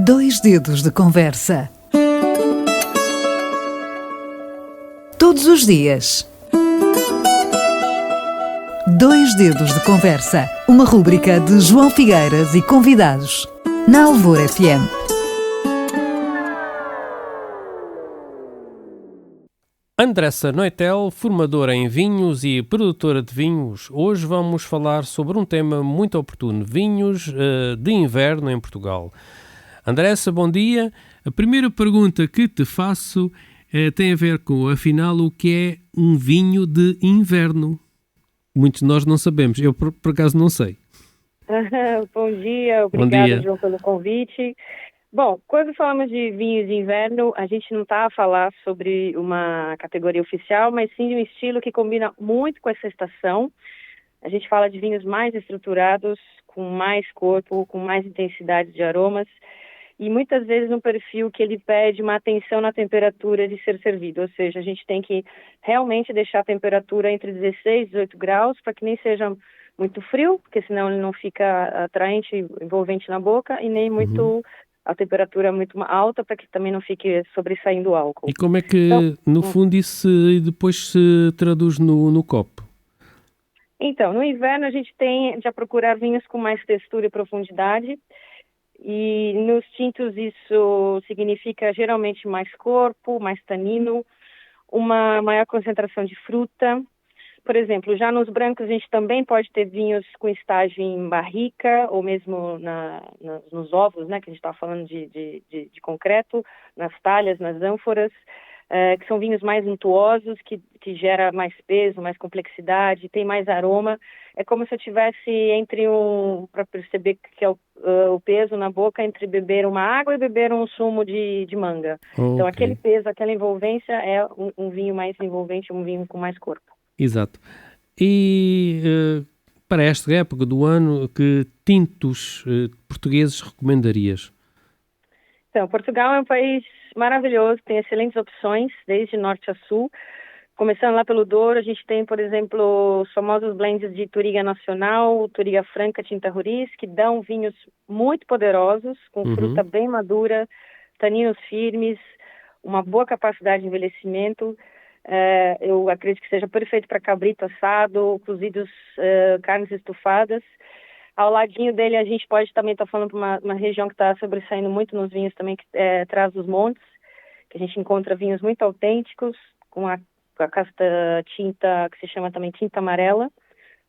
Dois dedos de conversa. Todos os dias. Dois dedos de conversa. Uma rúbrica de João Figueiras e convidados. Na Alvor FM. Andressa Noitel, formadora em vinhos e produtora de vinhos. Hoje vamos falar sobre um tema muito oportuno: vinhos de inverno em Portugal. Andressa, bom dia. A primeira pergunta que te faço tem a ver com, afinal, o que é um vinho de inverno? Muitos de nós não sabemos. Eu, por acaso, não sei. Bom dia, obrigada, João, pelo convite. Bom, quando falamos de vinhos de inverno, a gente não está a falar sobre uma categoria oficial, mas sim de um estilo que combina muito com essa estação. A gente fala de vinhos mais estruturados, com mais corpo, com mais intensidade de aromas, e muitas vezes um perfil que ele pede uma atenção na temperatura de ser servido, ou seja, a gente tem que realmente deixar a temperatura entre 16 e 18 graus, para que nem seja muito frio, porque senão ele não fica atraente, envolvente na boca, e nem muito... a temperatura muito alta, para que também não fique sobressaindo o álcool. E como é que, no fundo, isso depois se traduz no copo? Então, no inverno a gente tende a procurar vinhos com mais textura e profundidade, e nos tintos isso significa geralmente mais corpo, mais tanino, uma maior concentração de fruta. Por exemplo, já nos brancos a gente também pode ter vinhos com estágio em barrica ou mesmo nos ovos, né, que a gente está falando de concreto, nas talhas, nas ânforas, que são vinhos mais untuosos, que gera mais peso, mais complexidade, tem mais aroma. É como se eu tivesse para perceber que é o peso na boca, entre beber uma água e beber um sumo de manga. Okay. Então aquele peso, aquela envolvência é um vinho mais envolvente, um vinho com mais corpo. Exato. E para esta época do ano, que tintos portugueses recomendarias? Então, Portugal é um país maravilhoso, tem excelentes opções, desde norte a sul. Começando lá pelo Douro, a gente tem, por exemplo, os famosos blends de Touriga Nacional, Touriga Franca, Tinta Roriz, que dão vinhos muito poderosos, com fruta bem madura, taninos firmes, uma boa capacidade de envelhecimento. Eu acredito que seja perfeito para cabrito assado, cozidos, carnes estufadas. Ao ladinho dele a gente pode também estar falando para uma região que está sobressaindo muito nos vinhos também, que é Trás-os-Montes, que a gente encontra vinhos muito autênticos, com a casta tinta, que se chama também tinta amarela,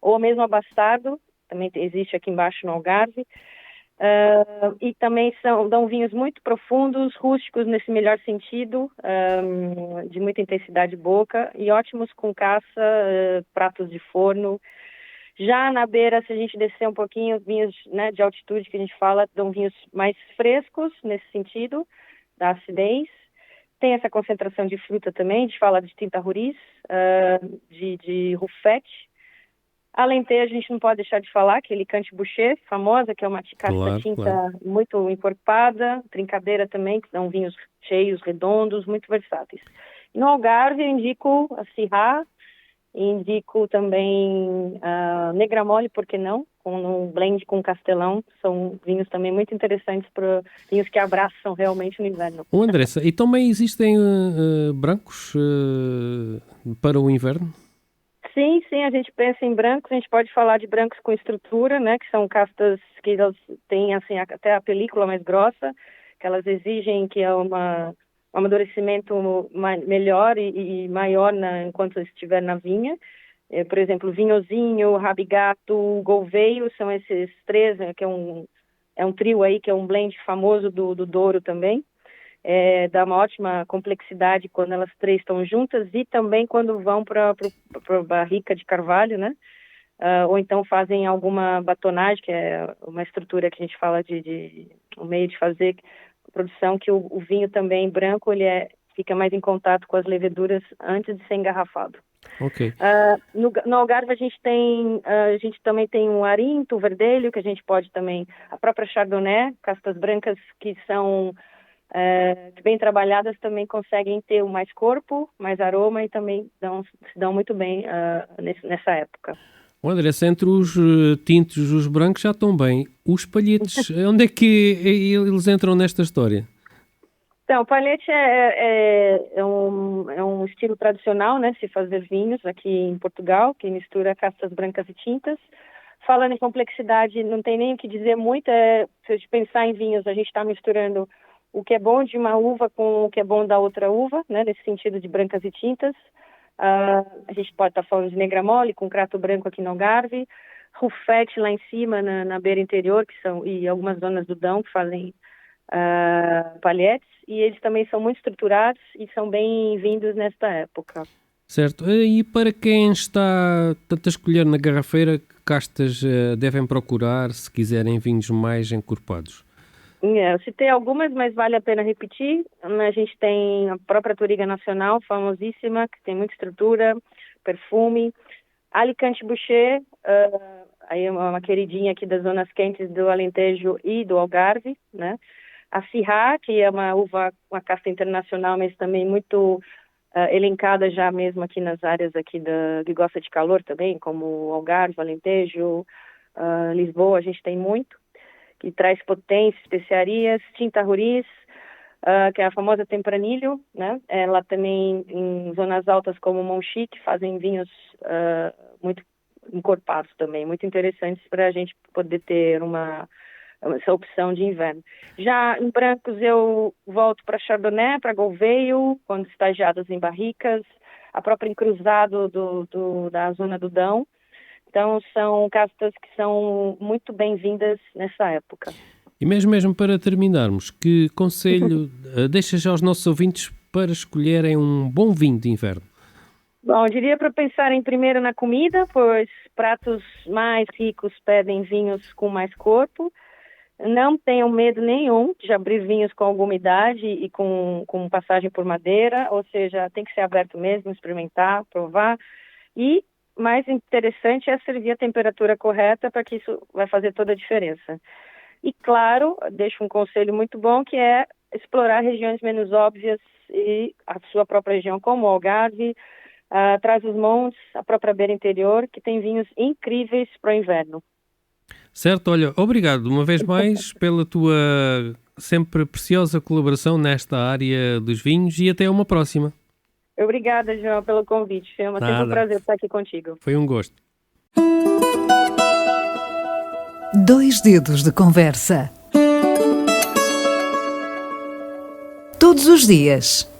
ou mesmo abastado, também existe aqui embaixo no Algarve. E também dão vinhos muito profundos, rústicos nesse melhor sentido, de muita intensidade de boca, e ótimos com caça, pratos de forno. Já na beira, se a gente descer um pouquinho, vinhos, né, de altitude que a gente fala, dão vinhos mais frescos nesse sentido, da acidez. Tem essa concentração de fruta também, a gente fala de tinta roriz, de rufete. Alentejo, a gente não pode deixar de falar, aquele Cante-Boucher, famosa, que é uma casta tinta muito encorpada, trincadeira também, que são vinhos cheios, redondos, muito versáteis. No Algarve, eu indico a Syrah, indico também a Negra Mole, por que não? Com um blend com Castelão, são vinhos também muito interessantes, para vinhos que abraçam realmente o inverno. Andressa, e também existem brancos para o inverno? Sim, a gente pensa em brancos, a gente pode falar de brancos com estrutura, né, que são castas que elas têm assim, até a película mais grossa, que elas exigem que é um amadurecimento melhor e maior enquanto estiver na vinha. Por exemplo, Vinhozinho, Rabigato, Gouveio, são esses três, que é um trio aí, que é um blend famoso do Douro também. Dá uma ótima complexidade quando elas três estão juntas, e também quando vão para barrica de carvalho, né? Ou então fazem alguma batonagem, que é uma estrutura que a gente fala um meio de fazer produção, que o vinho também branco, fica mais em contato com as leveduras antes de ser engarrafado. Ok. No Algarve a gente também tem um Arinto, o Verdelho, que a gente pode também, a própria Chardonnay, castas brancas que são bem trabalhadas, também conseguem ter mais corpo, mais aroma, e também se dão muito bem nessa época. O Andressa, entre os tintos e os brancos já estão bem. Os palhetes, onde é que eles entram nesta história? Então, o palhete é um estilo tradicional, né, se fazer vinhos aqui em Portugal, que mistura castas brancas e tintas. Falando em complexidade, não tem nem o que dizer muito. Se a gente pensar em vinhos, a gente está misturando o que é bom de uma uva com o que é bom da outra uva, né, nesse sentido de brancas e tintas. A gente pode estar falando de negra mole com crato branco aqui no Algarve, rufete lá em cima na beira interior, e algumas zonas do Dão que fazem palhetes, e eles também são muito estruturados e são bem-vindos nesta época. Certo. E para quem está a escolher na garrafeira, que castas devem procurar se quiserem vinhos mais encorpados? Eu citei algumas, mas vale a pena repetir. A gente tem a própria Touriga Nacional, famosíssima, que tem muita estrutura, perfume. Alicante Bouschet, aí é uma queridinha aqui das zonas quentes do Alentejo e do Algarve, né? A Syrah, que é uma uva, uma casta internacional, mas também muito elencada já mesmo aqui nas áreas aqui que gosta de calor também, como Algarve, Alentejo, Lisboa, a gente tem muito, que traz potência, especiarias. Tinta Roriz, que é a famosa Tempranillo, né? Ela também em zonas altas como Monchique fazem vinhos muito encorpados também, muito interessantes para a gente poder ter essa opção de inverno. Já em brancos eu volto para Chardonnay, para Gouveio, quando estagiadas em barricas, a própria Encruzado da zona do Dão. Então são castas que são muito bem-vindas nessa época. E mesmo para terminarmos, que conselho deixas aos nossos ouvintes para escolherem um bom vinho de inverno? Bom, eu diria para pensarem primeiro na comida, pois pratos mais ricos pedem vinhos com mais corpo. Não tenham medo nenhum de abrir vinhos com alguma idade e com passagem por madeira, ou seja, tem que ser aberto mesmo, experimentar, provar. E mais interessante é servir a temperatura correta, para que isso vai fazer toda a diferença. E claro, deixo um conselho muito bom, que é explorar regiões menos óbvias e a sua própria região, como o Algarve, Trás-os-Montes, a própria beira interior, que tem vinhos incríveis para o inverno. Certo, olha, obrigado uma vez mais pela tua sempre preciosa colaboração nesta área dos vinhos e até uma próxima. Obrigada, João, pelo convite. Foi sempre um prazer estar aqui contigo. Foi um gosto. 2 dedos de conversa. Todos os dias.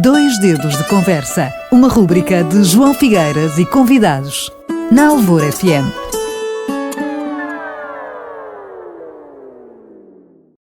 2 dedos de conversa. Uma rúbrica de João Figueiras e convidados. Na Alvor FM.